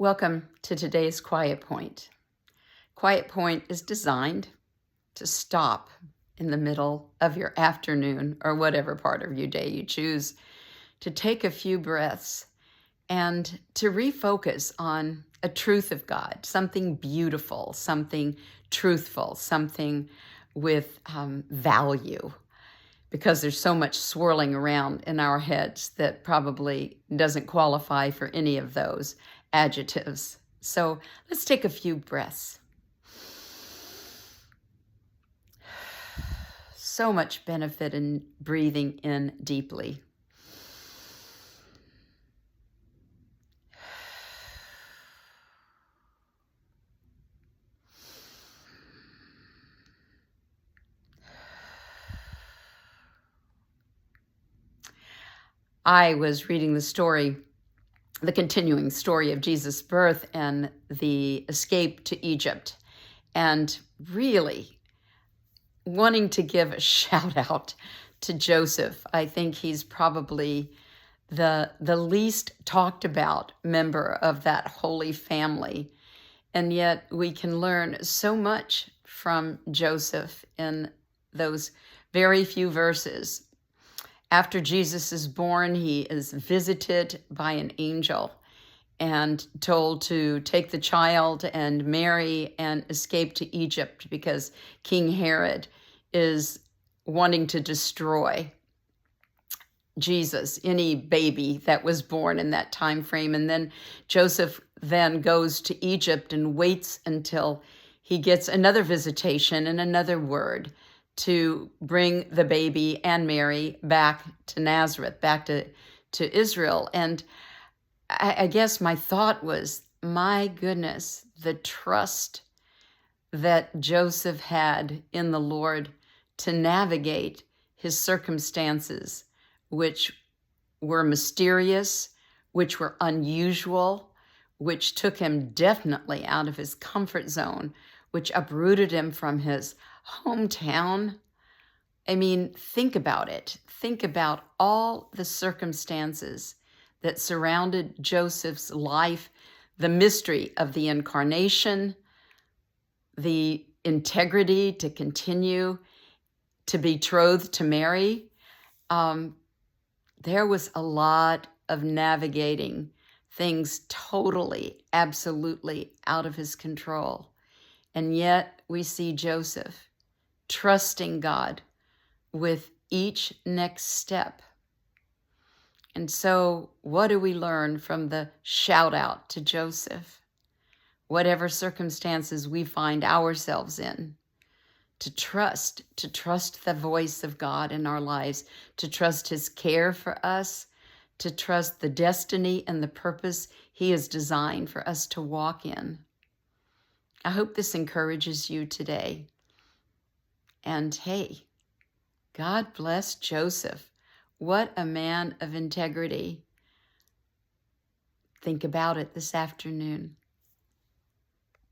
Welcome to today's Quiet Point. Quiet Point is designed to stop in the middle of your afternoon or whatever part of your day you choose, to take a few breaths and to refocus on a truth of God, something beautiful, something truthful, something with value, because there's so much swirling around in our heads that probably doesn't qualify for any of those adjectives. So let's take a few breaths. So much benefit in breathing in deeply. I was reading the continuing story of Jesus' birth and the escape to Egypt, and really wanting to give a shout out to Joseph. I think he's probably the least talked about member of that holy family. And yet we can learn so much from Joseph in those very few verses. After Jesus is born, he is visited by an angel and told to take the child and Mary and escape to Egypt because King Herod is wanting to destroy Jesus, any baby that was born in that time frame. And then Joseph then goes to Egypt and waits until he gets another visitation and another word to bring the baby and Mary back to Nazareth, back to Israel. And I guess my thought was, my goodness, the trust that Joseph had in the Lord to navigate his circumstances, which were mysterious, which were unusual, which took him definitely out of his comfort zone, which uprooted him from his hometown. I mean, think about it. Think about all the circumstances that surrounded Joseph's life, the mystery of the incarnation, the integrity to continue to be betrothed to Mary. There was a lot of navigating things totally, absolutely out of his control. And yet we see Joseph trusting God with each next step. And so what do we learn from the shout out to Joseph? Whatever circumstances we find ourselves in, to trust the voice of God in our lives, to trust his care for us, to trust the destiny and the purpose he has designed for us to walk in. I hope this encourages you today. And hey, God bless Joseph. What a man of integrity. Think about it this afternoon.